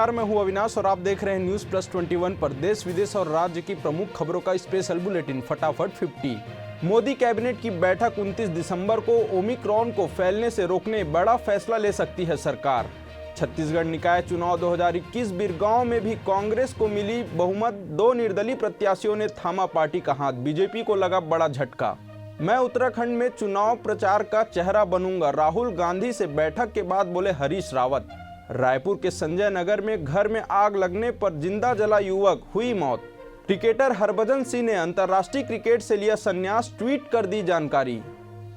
नमस्कार, मैं हूं अविनाश और आप देख रहे हैं न्यूज प्लस 21 पर देश विदेश और राज्य की प्रमुख खबरों का स्पेशल बुलेटिन फटाफट 50। मोदी कैबिनेट की बैठक 29 दिसंबर को ओमिक्रॉन को फैलने से रोकने बड़ा फैसला ले सकती है सरकार। छत्तीसगढ़ निकाय चुनाव 2021 बिरगांव में भी कांग्रेस को मिली बहुमत, 2 निर्दलीय प्रत्याशियों ने थामा पार्टी का हाथ, बीजेपी को लगा बड़ा झटका। मैं उत्तराखंड में चुनाव प्रचार का चेहरा बनूंगा, राहुल गांधी से बैठक के बाद बोले हरीश रावत। रायपुर के संजय नगर में घर में आग लगने पर जिंदा जला युवक, हुई मौत। क्रिकेटर हरभजन सिंह ने अंतर्राष्ट्रीय क्रिकेट से लिया संन्यास, ट्वीट कर दी जानकारी।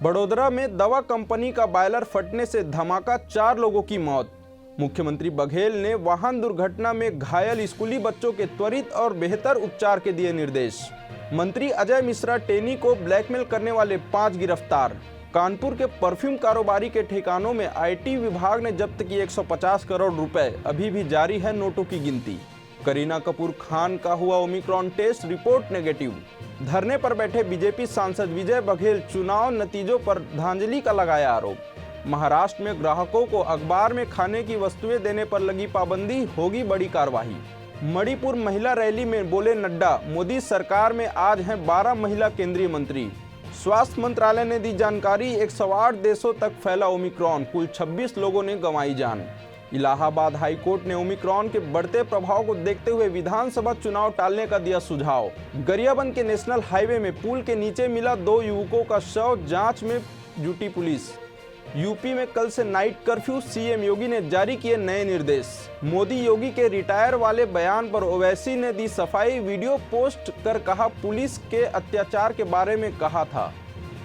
बड़ोदरा में दवा कंपनी का बॉयलर फटने से धमाका, 4 लोगों की मौत। मुख्यमंत्री बघेल ने वाहन दुर्घटना में घायल स्कूली बच्चों के त्वरित और बेहतर उपचार के दिए निर्देश। मंत्री अजय मिश्रा टेनी को ब्लैकमेल करने वाले 5 गिरफ्तार। कानपुर के परफ्यूम कारोबारी के ठिकानों में आईटी विभाग ने जब्त किए 150 करोड़ रुपए, अभी भी जारी है नोटों की गिनती। करीना कपूर खान का हुआ ओमिक्रॉन टेस्ट, रिपोर्ट नेगेटिव। धरने पर बैठे बीजेपी सांसद विजय बघेल चुनाव नतीजों पर श्रद्धांजलि का लगाया आरोप। महाराष्ट्र में ग्राहकों को अखबार में खाने की वस्तुएं देने पर लगी पाबंदी, होगी बड़ी कार्रवाई। मणिपुर महिला रैली में बोले नड्डा, मोदी सरकार में आज हैं 12 महिला केंद्रीय मंत्री। स्वास्थ्य मंत्रालय ने दी जानकारी, 108 देशों तक फैला ओमिक्रॉन, कुल 26 लोगों ने गंवाई जान। इलाहाबाद हाईकोर्ट ने ओमिक्रॉन के बढ़ते प्रभाव को देखते हुए विधानसभा चुनाव टालने का दिया सुझाव। गरियाबंद के नेशनल हाईवे में पुल के नीचे मिला 2 युवकों का शव, जांच में जुटी पुलिस। यूपी में कल से नाइट कर्फ्यू, सीएम योगी ने जारी किए नए निर्देश। मोदी योगी के रिटायर वाले बयान पर ओवैसी ने दी सफाई, वीडियो पोस्ट कर कहा पुलिस के अत्याचार के बारे में कहा था।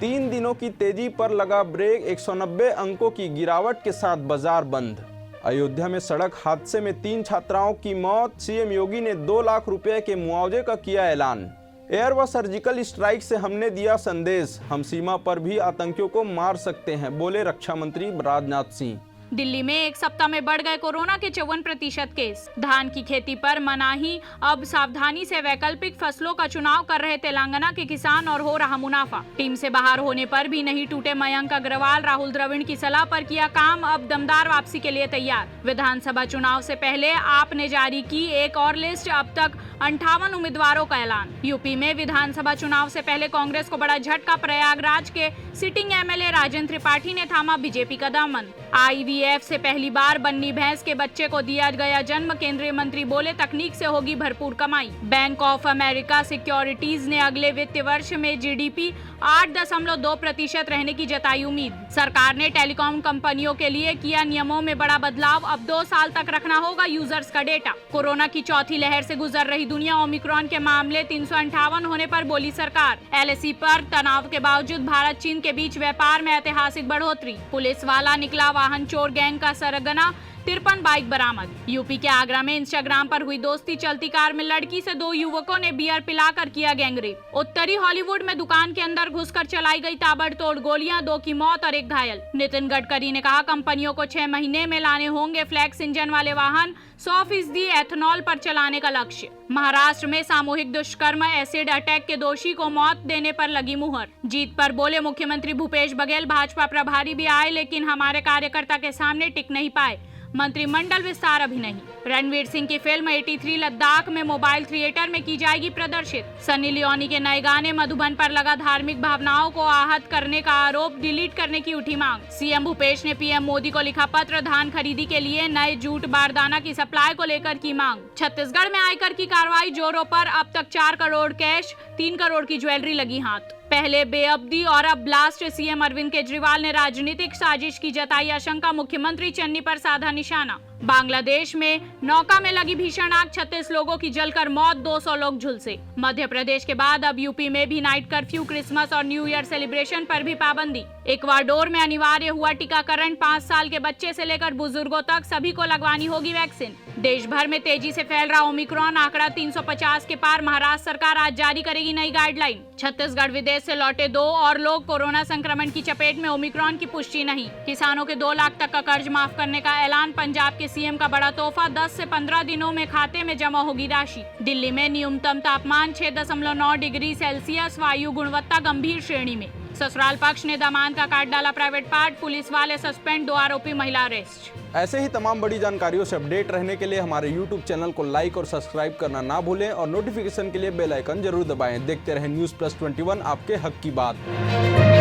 3 दिनों की तेजी पर लगा ब्रेक, 190 अंकों की गिरावट के साथ बाजार बंद। अयोध्या में सड़क हादसे में 3 छात्राओं की मौत, सीएम योगी ने 2 लाख रुपए के मुआवजे का किया ऐलान। एयर व सर्जिकल स्ट्राइक से हमने दिया संदेश, हम सीमा पर भी आतंकियों को मार सकते हैं, बोले रक्षा मंत्री राजनाथ सिंह। दिल्ली में एक सप्ताह में बढ़ गए कोरोना के 54% केस। धान की खेती पर मनाही, अब सावधानी से वैकल्पिक फसलों का चुनाव कर रहे तेलंगाना के किसान और हो रहा मुनाफा। टीम से बाहर होने पर भी नहीं टूटे मयंक अग्रवाल, राहुल द्रविड़ की सलाह पर किया काम, अब दमदार वापसी के लिए तैयार। विधानसभा चुनाव से पहले आप ने जारी की एक और लिस्ट, अब तक 58 उम्मीदवारों का ऐलान। यूपी में विधानसभा चुनाव से पहले कांग्रेस को बड़ा झटका, प्रयागराज के सिटिंग एमएलए राजेंद्र त्रिपाठी ने थामा बीजेपी का दामन। आईवीएफ से पहली बार बन्नी भैंस के बच्चे को दिया गया जन्म, केंद्रीय मंत्री बोले तकनीक से होगी भरपूर कमाई। बैंक ऑफ अमेरिका सिक्योरिटीज ने अगले वित्तीय वर्ष में जीडीपी 8.2% रहने की जताई उम्मीद। सरकार ने टेलीकॉम कंपनियों के लिए किया नियमों में बड़ा बदलाव, अब 2 साल तक रखना होगा यूजर्स का डेटा। कोरोना की चौथी लहर से गुजर रही दुनिया, ओमिक्रॉन के मामले 358 होने पर बोली सरकार। एलएसी पर तनाव के बावजूद भारत चीन के बीच व्यापार में ऐतिहासिक बढ़ोतरी। पुलिस वाला निकला वाहन चोर गैंग का सरगना, 53 बाइक बरामद। यूपी के आगरा में इंस्टाग्राम पर हुई दोस्ती, चलती कार में लड़की से 2 युवकों ने बियर पिलाकर किया गैंगरेप। उत्तरी हॉलीवुड में दुकान के अंदर घुसकर चलाई गई ताबड़तोड़ गोलियां, 2 की मौत और 1 घायल। नितिन गडकरी ने कहा कंपनियों को 6 महीने में लाने होंगे फ्लैक्स इंजन वाले वाहन, 100% एथनॉल पर चलाने का लक्ष्य। महाराष्ट्र में सामूहिक दुष्कर्म एसिड अटैक के दोषी को मौत देने पर लगी मुहर। जीत पर बोले मुख्यमंत्री भूपेश बघेल, भाजपा प्रभारी भी आए लेकिन हमारे कार्यकर्ता के सामने टिक नहीं पाए, मंत्रिमंडल विस्तार अभी नहीं। रणवीर सिंह की फिल्म 83 लद्दाख में मोबाइल थिएटर में की जाएगी प्रदर्शित। सनी लियोनी के नए गाने मधुबन पर लगा धार्मिक भावनाओं को आहत करने का आरोप, डिलीट करने की उठी मांग। सीएम भूपेश ने पीएम मोदी को लिखा पत्र, धान खरीदी के लिए नए जूट बारदाना की सप्लाई को लेकर की मांग। छत्तीसगढ़ में आयकर की कार्रवाई जोरों पर, अब तक 4 करोड़ कैश, 3 करोड़ की ज्वेलरी लगी हाथ। पहले बेअब्दी और अब ब्लास्ट, सीएम अरविंद केजरीवाल ने राजनीतिक साजिश की जताई आशंका, मुख्यमंत्री चन्नी पर साधा निशाना। बांग्लादेश में नौका में लगी भीषण आग, 36 लोगों की जलकर मौत, 200 लोग झुलसे। मध्य प्रदेश के बाद अब यूपी में भी नाइट कर्फ्यू, क्रिसमस और न्यू ईयर सेलिब्रेशन पर भी पाबंदी। इक्वाडोर में अनिवार्य हुआ टीकाकरण, 5 साल के बच्चे से लेकर बुजुर्गों तक सभी को लगवानी होगी वैक्सीन। देश भर में तेजी से फैल रहा ओमिक्रॉन, आंकड़ा 350 के पार, महाराष्ट्र सरकार आज जारी करेगी नई गाइडलाइन। छत्तीसगढ़ विदेश से लौटे 2 और लोग कोरोना संक्रमण की चपेट में, ओमिक्रॉन की पुष्टि नहीं। किसानों के 2 लाख तक का कर्ज माफ करने का ऐलान, पंजाब के सीएम का बड़ा तोहफा, 10 से 15 दिनों में खाते में जमा होगी राशि। दिल्ली में न्यूनतम तापमान 6.9 डिग्री सेल्सियस, वायु गुणवत्ता गंभीर श्रेणी में। ससुराल पक्ष ने दामाद का काट डाला प्राइवेट पार्ट, पुलिस वाले सस्पेंड, 2 आरोपी महिला अरेस्ट। ऐसे ही तमाम बड़ी जानकारियों से अपडेट रहने के लिए हमारे YouTube चैनल को लाइक और सब्सक्राइब करना ना भूलें और नोटिफिकेशन के लिए बेल आइकन जरूर दबाएं। देखते रहें न्यूज़ प्लस 21, आपके हक की बात।